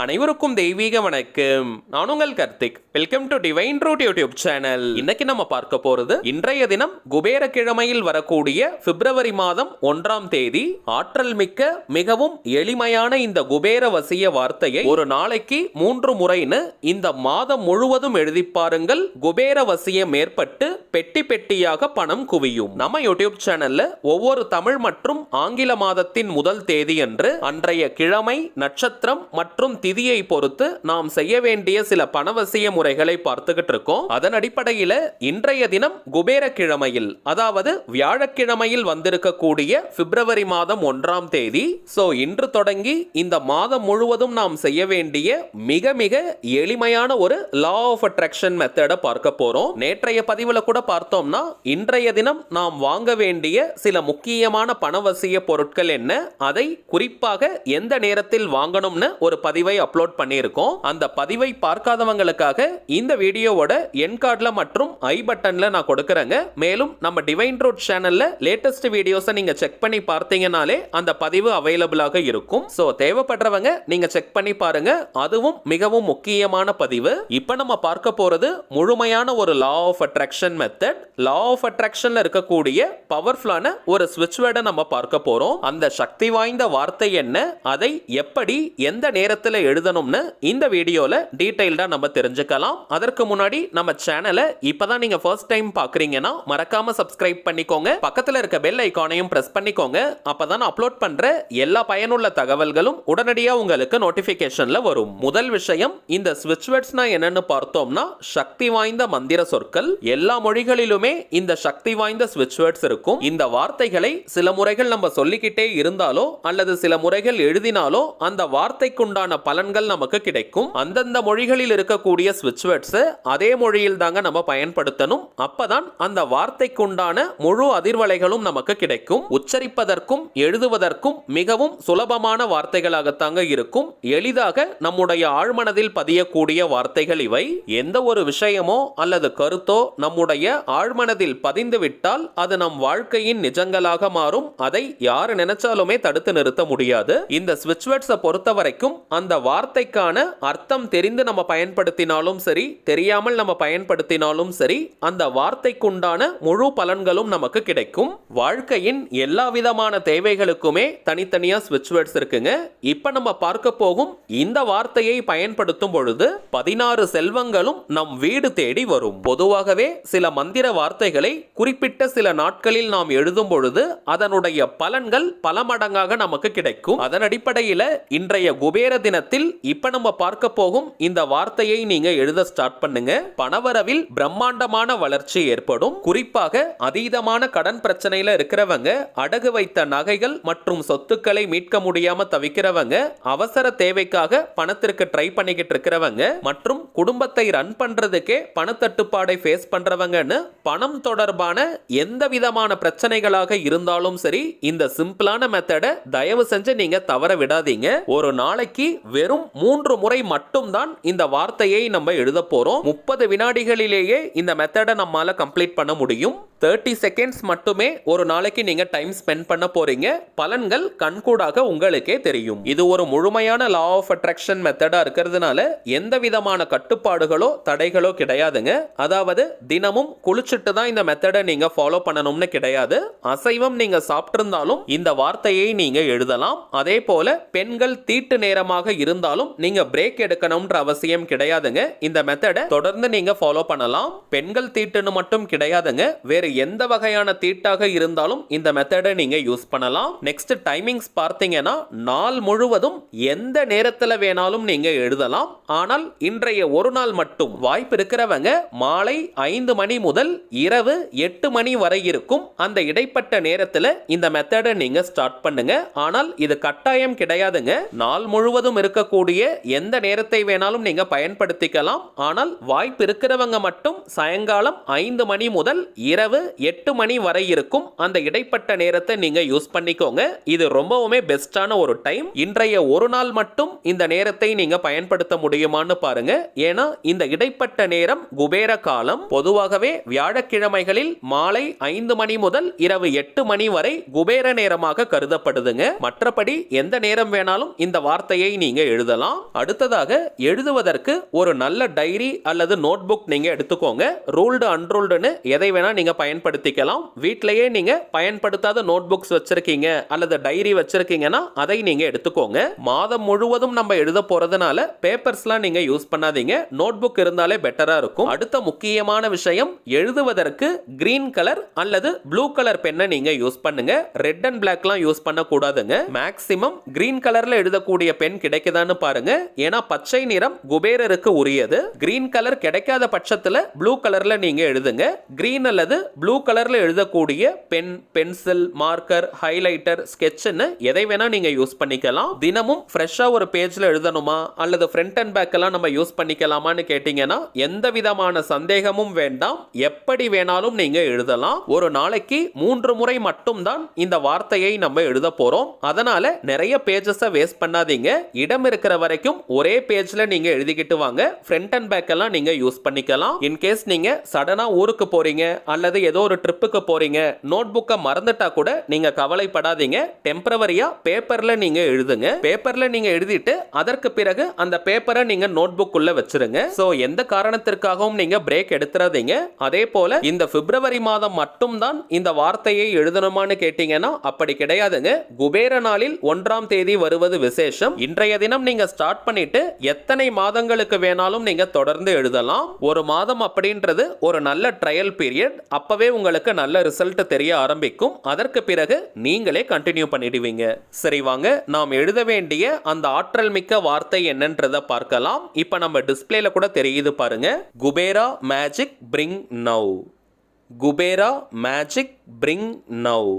அனைவருக்கும் தெய்வீக வணக்கம். நான் உங்கள் Karthik. Welcome to divine truth YouTube channel. இன்னைக்கு நம்ம பார்க்க போறது இன்றைய தினம் குபேர கிழமையில் வரக்கூடிய பிப்ரவரி மாதம் 1ஆம் தேதி ஆற்றல் மிக்க மிகவும் எளிமையான இந்த குபேர வசிய வார்த்தையை ஒரு நாளைக்கு 3 முறைன்னு இந்த மாதம் முழுவதும் எழுதி பாருங்கள். குபேர வசியம் ஏற்பட்டு பெட்டி பெட்டியாக பணம் குவியும். நம்ம யூடியூப் சேனல்ல ஒவ்வொரு தமிழ் மற்றும் ஆங்கில மாதத்தின் முதல் தேதி அன்று அன்றைய கிழமை, நட்சத்திரம் மற்றும் திதியை பொறுத்து நாம் செய்ய வேண்டிய சில பணவசிய முறைகளை பார்த்துக்கிட்டு இருக்கோம். அதன் அடிப்படையில் இன்றைய தினம் குபேர கிழமையில், அதாவது வியாழக்கிழமையில் வந்திருக்கக்கூடிய பிப்ரவரி மாதம் 1ஆம் தேதி. இன்று தொடங்கி இந்த மாதம் முழுவதும் நாம் செய்ய வேண்டிய மிக மிக எளிமையான ஒரு லா ஆஃப் அட்ராக்ஷன் மெத்தடை பார்க்க போறோம். நேற்றைய பதிவுல கூட பார்த்தோம்னா இன்றைய தினம் நாம் வாங்க வேண்டிய சில முக்கியமான பணவசிய பொருட்கள் என்ன, அதை குறிப்பாக எந்த நேரத்தில் வாங்கணும்னு ஒரு பதிவை அப்லோட் பண்ணியிருக்கோம். அந்த பதிவை பார்க்காதவங்களுக்காக இந்த வீடியோவோட என் கார்டுல மற்றும் ஐ பட்டன்ல நான் கொடுக்கறேங்க. மேலும் நம்ம டிவைன் ட்ரூத் சேனல்ல லேட்டஸ்ட் வீடியோஸை நீங்க செக் பண்ணி பார்த்தீங்கனாலே அந்த பதிவு அவைலபிளாக இருக்கும். தேவைப்படுறவங்க நீங்க செக் பண்ணி பாருங்க. அதுவும் மிகவும் முக்கியமான பதிவு. இப்போ நம்ம பார்க்க போறது முழுமையான ஒரு law of attraction method. Law of அட்ராக்ஷன்ல இருக்கக்கூடிய பவர்ஃபுல்லான ஒரு ஸ்விட்ச் வேர்டை நம்ம பார்க்க போறோம். அந்த சக்தி வாய்ந்த வார்த்தை என்ன, அதை எப்படி எந்த நேரத்தில் எழுதணும்னு இந்த வீடியோல டீடைல்டா நம்ம தெரிஞ்சுக்கலாம். அதற்கு முன்னாடி நம்ம சேனலை இப்பதான் நீங்க ஃபர்ஸ்ட் டைம் பாக்குறீங்கன்னா மறக்காம சப்ஸ்கிரைப் பண்ணிக்கோங்க. பக்கத்துல இருக்க பெல் ஐகானையும் பிரஸ் பண்ணிக்கோங்க. அப்பதான் அப்லோட் பண்ற எல்லா பயனுள்ள தகவல்களும் உடனடியா உங்களுக்கு நோட்டிபிகேஷன்ல வரும். முதல் விஷயம், இந்த ஸ்விட்ச் வேர்ட்ஸ்னா என்னன்னு பார்த்தோம்னா சக்தி வாய்ந்த மந்திர சொற்கள். எல்லா மொழிகளிலுமே இந்த சக்தி வாய்ந்த ஸ்விட்ச் வேர்ட்ஸ் இருக்கும். இந்த வார்த்தைகளை சில முறைகள் நம்ம சொல்லிக்கிட்டே இருந்தாலோ அல்லது சில முறைகள் எழுதினாலோ அந்த வார்த்தைக்குண்டான பலன்கள் நமக்கு கிடைக்கும். அந்தந்த மொழிகளில் இருக்கக்கூடிய ஸ்விட்ச் வேர்ட்ஸ் அதே மொழியில் தாங்க நம்ம பயன்படுத்தணும். அப்பதான் அந்த வார்த்தைக்குண்டான முழு அதிர்வலைகளும் நமக்கு கிடைக்கும். உச்சரிப்பதற்கும் எழுதுவதற்கும் மிகவும் சுலபமான வார்த்தைகளாகத்தாங்க இருக்கும். எளிதாக நம்முடைய ஆழ்மனதில் பதியக்கூடிய வார்த்தைகள் இவை. எந்த ஒரு விஷயமோ அல்லது கருத்தோ நம்முடைய ஆழ்மனதில் பதிந்து விட்டால் அது நம் வாழ்க்கையின் நிஜங்களாக மாறும். அதை யார் நினைச்சாலுமே தடுத்து நிறுத்த முடியாது. இந்த ஸ்விட்ச் வேர்ட்ஸை பொறுத்த வரைக்கும் அந்த வார்த்தைக்கான அர்த்தம் தெரிந்து நம்ம பயன்படுத்தினாலும் சரி, தெரியாமல் நம்ம பயன்படுத்தினாலும் சரி, அந்த வார்த்தைக்குண்டான முழு பலன்களும் நமக்கு கிடைக்கும். வாழ்க்கையின் எல்லா விதமான தேவைகளுக்குமே தனித்தனியா ஸ்விட்ச் வேர்ட்ஸ் இருக்குங்க. இப்ப நம்ம பார்க்க போகும் இந்த வார்த்தையை பயன்படுத்தும் பொழுது 16 செல்வங்களும் நம் வீடு தேடி வரும். பொதுவாகவே சில மந்திர வார்த்தைகளை குறிப்பிட்ட சில நாட்களில் நாம் எழுதும் பொழுது அதனுடைய பலன்கள் பல மடங்காக நமக்கு கிடைக்கும். அதன் அடிப்படையில் இன்றைய குபேர தினத்தில் இப்ப நம்ம பார்க்க போகும் இந்த வார்த்தையை நீங்க எழுத ஸ்டார்ட் பண்ணுங்க. பணவரவில் பிரம்மாண்டமான வளர்ச்சி ஏற்படும். குறிப்பாக அதீதமான கடன் பிரச்சனையில இருக்கிறவங்க, அடகு வைத்த நகைகள் மற்றும் சொத்துக்களை மீட்க முடியாம தவிக்கிறவங்க, அவசர தேவைக்காக பணத்திற்கு ட்ரை பண்ணிக்கிட்டு இருக்கிறவங்க மற்றும் குடும்பத்தை ரன் பண்றதுக்கே பணத்தட்டுப்பாடை ஃபேஸ் பண்றவங்கன்னு பணம் தொடர்பான எந்த விதமான பிரச்சனைகளாக இருந்தாலும் சரி, இந்த சிம்பிளான மெத்தடை தயவு செஞ்சு நீங்க தவற விடாதீங்க. ஒரு நாளைக்கு வெறும் 3 முறை மட்டும் தான் இந்த வார்த்தையை நம்ம எழுத போறோம். 30 வினாடிகளிலேயே இந்த மெத்தடை நம்மால கம்ப்ளீட் பண்ண முடியும். 30 செகண்ட்ஸ் மட்டுமே ஒரு நாளைக்கு நீங்க டைம் ஸ்பெண்ட் பண்ண போறீங்க. பலன்கள் கண்கூடாக உங்களுக்கே தெரியும். இது ஒரு முழுமையான லா ஆஃப் அட்ராக்ஷன் மெத்தடா இருக்கிறதுனால எந்த விதமான கட்டுப்பாடுகளோ தடைகளோ கிடையாதுங்க. அதாவது தினமும் குளிச்சுட்டு தான் இந்த மெத்தடை நீங்க ஃபாலோ பண்ணணும்னு கிடையாது. அசைவம் நீங்க சாப்பிட்டிருந்தாலும் இந்த வார்த்தையை நீங்க எழுதலாம். அதே போல பெண்கள் தீட்டு நேரமாக இருந்தாலும் நீங்க பிரேக் எடுக்கணும்ன்ற அவசியம் கிடையாதுங்க. இந்த மெத்தடை தொடர்ந்து நீங்க ஃபாலோ பண்ணலாம். பெண்கள் தீட்டுன்னு மட்டும் கிடையாதுங்க, வேற எந்த வகையான தீட்டாக இருந்தாலும் இந்த மெத்தடை நீங்க யூஸ் பண்ணலாம். நெக்ஸ்ட் டைமிங்ஸ் பார்த்தீங்கன்னா நாள் முழுவதும் எந்த நேரத்தில் வேணாலும் நீங்க எழுதலாம். ஆனால் இன்றைய ஒரு நாள் மட்டும் வாய்ப்பு இருக்கிறவங்க மாலை 5 மணி முதல் இரவு 8 மணி வரை இருக்கும் அந்த இடைப்பட்ட நேரத்தில் இந்த மெத்தடை நீங்க ஸ்டார்ட் பண்ணுங்க. ஆனால் இது கட்டாயம் கிடையாதுங்க. நாள் முழுவதும் இருக்கக்கூடிய எந்த நேரத்தை வேணாலும் நீங்க பயன்படுத்திக்கலாம். ஆனால் வாய்ப்பு இருக்கிறவங்க மட்டும் சாயங்காலம் 5 மணி முதல் இரவு இரவு 8 மணி வரை இருக்கும் அந்த இடைப்பட்ட நேரத்தை நீங்க யூஸ் பண்ணிக்கோங்க. இது ரொம்பவுமே பெஸ்டான ஒரு டைம். இன்றைய ஒரு நாள் மட்டும் இந்த நேரத்தை நீங்க பயன்படுத்த முடியுமான்னு பாருங்க. ஏன்னா இந்த இடைப்பட்ட நேரம் குபேர காலம். பொதுவாகவே வியாழக்கிழமைகளில் மாலை 5 மணி முதல் இரவு 8 மணி வரை குபேர நேரமாக கருதப்படுதுங்க. மற்றபடி எந்த நேரம் வேணாலும் இந்த வார்த்தையை நீங்க எழுதலாம். அடுத்ததாக எழுதுவதற்கு ஒரு நல்ல டைரி அல்லது நோட் புக் நீங்க எடுத்துக்கோங்க. ரூல்டு அன்ரூல்டுன்னு எதை வேணா நீங்க பயன்படுத்திக்கலாம். வீட்டிலேயே நீங்க பயன்படுத்தாத நோட் புக்ஸ் வச்சிருக்கீங்க அல்லது டைரி வச்சிருக்கீங்கன்னா அதை நீங்க எடுத்துக்கோங்க. மாதம் முழுவதும் நம்ம எழுத போறதுனால பேப்பர்ஸ்லாம் நீங்க யூஸ் பண்ணாதீங்க. நோட் புக் இருந்தாலே பெட்டரா இருக்கும். அடுத்த முக்கியமான விஷயம், எழுதுவதற்கு கிரீன் கலர் அல்லது ப்ளூ கலர் பென்னை நீங்க யூஸ் பண்ணுங்க. ரெட் அண்ட் பிளாக்லாம் யூஸ் பண்ண கூடாதுங்க. மேக்ஸிமம் கிரீன் கலர்ல எழுதக்கூடிய பென் கிடைக்குதான்னு பாருங்க. ஏன்னா பச்சை நிறம் குபேரருக்கு உரியது. கிரீன் கலர் கிடைக்காத பட்சத்துல ப்ளூ கலர்ல நீங்க எழுதுங்க. கிரீன் அல்லது ப்ளூ கலர்ல எழுதக்கூடிய பென், பென்சில், மார்க்கர், ஹைலைட்டர், ஸ்கெட்ச்னு எதை வேணா நீங்க யூஸ் பண்ணிக்கலாம். தினமும் ஃப்ரெஷ்ஷா ஒரு பேஜ்ல எழுதணுமா அல்லது ஃப்ரண்ட் அண்ட் பேக் எல்லாம் நம்ம யூஸ் பண்ணிக்கலாமான்னு கேட்டீங்கன்னா எந்த விதமான சந்தேகமும் வேண்டாம். எப்படி வேணாலும் நீங்க எழுதலாம். ஒரு நாளைக்கு 3 முறை மட்டும் தான் இந்த வார்த்தையை நம்ம எழுத போறோம். அதனால நிறைய பேஜஸை வேஸ்ட் பண்ணாதீங்க. இடம் இருக்கிற வரைக்கும் ஒரே பேஜ்ல நீங்க எழுதிக்கிட்டு வாங்க. ஃப்ரண்ட் அண்ட் பேக் எல்லாம் நீங்க யூஸ் பண்ணிக்கலாம். இன் கேஸ் நீங்க சடனா ஊருக்கு போறீங்க அல்லது ஏதோ ஒரு ட்ரிப்புக்கு போறீங்க, நோட் புக்கை மறந்துட்டா கூட நீங்க கவலைப்படாதீங்க. டெம்பரவரியா பேப்பர்ல நீங்க எழுதுங்க. பேப்பர்ல நீங்க எழுதிட்டு அதற்கு பிறகு அந்த பேப்பரை நீங்க நோட் புக் உள்ள வச்சிருங்க. சோ எந்த காரணத்திற்காகவும் நீங்க பிரேக் எடுத்துறாதீங்க. அதே போல இந்த பிப்ரவரி மாதம் மட்டும் தான் இந்த வார்த்தையை எழுதணுமான்னு கேட்டீங்கன்னா அப்படி கிடையாதுங்க. குபேர நாளில் 1ஆம் தேதி வருவது விசேஷம். இன்றைய தினம் நீங்க ஸ்டார்ட் பண்ணிட்டு எத்தனை மாதங்களுக்கு வேணாலும் நீங்க தொடர்ந்து எழுதலாம். ஒரு மாதம் அப்படின்றது ஒரு நல்ல ட்ரையல் பீரியட். அப்பவே உங்களுக்கு நல்ல ரிசல்ட் தெரிய ஆரம்பிக்கும். அதற்கு பிறகு நீங்களே கண்டினியூ பண்ணிடுவீங்க. சரி வாங்க, நாம் எழுத வேண்டிய அந்த ஆற்றல் மிக்க வார்த்தை என்னன்றதை பார்க்கலாம். இப்ப நம்ம டிஸ்பிளேல கூட தெரியுது பாருங்க. Kubera magic bring now. Kubera magic bring now.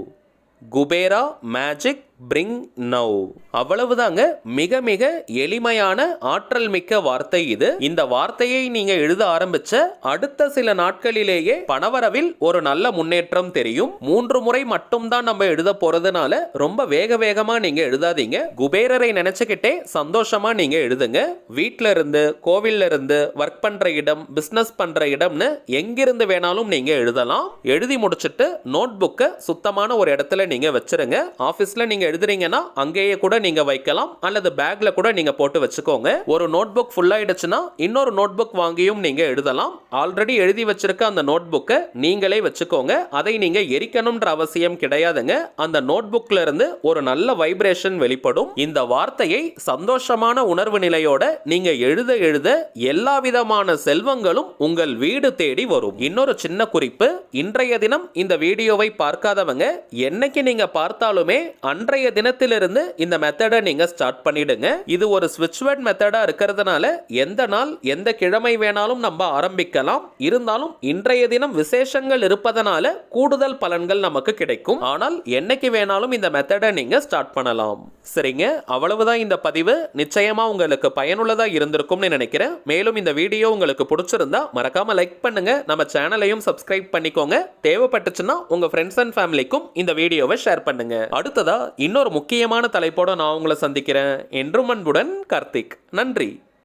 Kubera magic bring now. அவ்வளவுதாங்க. மிக மிக எளிமையான ஆற்றல் மிக்க வார்த்தை இது. இந்த வார்த்தையை நீங்க எழுத ஆரம்பிச்ச அடுத்த சில நாட்களிலேயே பணவரவில் ஒரு நல்ல முன்னேற்றம் தெரியும். 3 முறை மட்டும் தான் நம்ம எழுத போறதுனால ரொம்ப வேக வேகமா நீங்க எழுதாதீங்க. குபேரரை நினைச்சுக்கிட்டே சந்தோஷமா நீங்க எழுதுங்க. வீட்ல இருந்து, கோவில்ல இருந்து, ஒர்க் பண்ற இடம், பிசினஸ் பண்ற இடம்னு எங்கிருந்து வேணாலும் நீங்க எழுதலாம். எழுதி முடிச்சிட்டு நோட் புக்கை சுத்தமான ஒரு இடத்துல நீங்க வச்சிருங்க. ஆபீஸ்ல நீங்க எழுதுறீங்கன்னா அங்கேயே கூட நீங்க வைக்கலாம் அல்லது பேக்ல கூட நீங்க போட்டு வச்சுக்கோங்க. ஒரு நோட் புக் ஃபுல் ஆயிடுச்சுன்னா இன்னொரு நோட் புக் வாங்கியும் நீங்க எழுதலாம். ஆல்ரெடி எழுதி வச்சிருக்க அந்த நோட் புக்கை நீங்களே வச்சுக்கோங்க. அதை நீங்க எரிக்கணும்ன்ற அவசியம் கிடையாதுங்க. அந்த நோட் புக்ல இருந்து ஒரு நல்ல வைப்ரேஷன் வெளிப்படும். இந்த வார்த்தையை சந்தோஷமான உணர்வு நிலையோட நீங்க எழுத எழுத எல்லா விதமான செல்வங்களும் உங்கள் வீடு தேடி வரும். இன்னொரு சின்ன குறிப்பு, இன்றைய தினம் இந்த வீடியோவை பார்க்காதவங்க என்னைக்கு நீங்க பார்த்தாலுமே அன்றைய தினத்திலிருந்து இந்த மெத்தடை நீங்க ஸ்டார்ட் பண்ணிடுங்க. இது ஒரு ஸ்விட்ச் வேர்ட் மெத்தடா இருக்கிறதுனால எந்த நாள் எந்த கிழமை வேணாலும் நம்ம ஆரம்பிக்கலாம். இருந்தாலும் இன்றைய தினம் விசேஷங்கள் இருப்பதனால கூடுதல் பலன்கள் நமக்கு கிடைக்கும். ஆனால் என்னைக்கு வேணாலும் இந்த மெத்தடை நீங்க ஸ்டார்ட் பண்ணலாம். சரிங்க, அவ்வளவுதான் இந்த பதிவு. நிச்சயமா உங்களுக்கு பயனுள்ளதா இருந்திருக்கும்னு நினைக்கிறேன். மேலும் இந்த வீடியோ உங்களுக்கு பிடிச்சிருந்தா மறக்காம லைக் பண்ணுங்க. நம்ம சேனலையும் சப்ஸ்கிரைப் பண்ணிக்கோங்க. தேவைப்பட்டுச்சுன்னா உங்க ஃப்ரெண்ட்ஸ் அண்ட் ஃபேமிலிக்கும் இந்த வீடியோவை ஷேர் பண்ணுங்க. அடுத்ததா இன்னொரு முக்கியமான தலைப்போட நான் உங்களை சந்திக்கிறேன். என்றும் அன்புடன் கார்த்திக். நன்றி.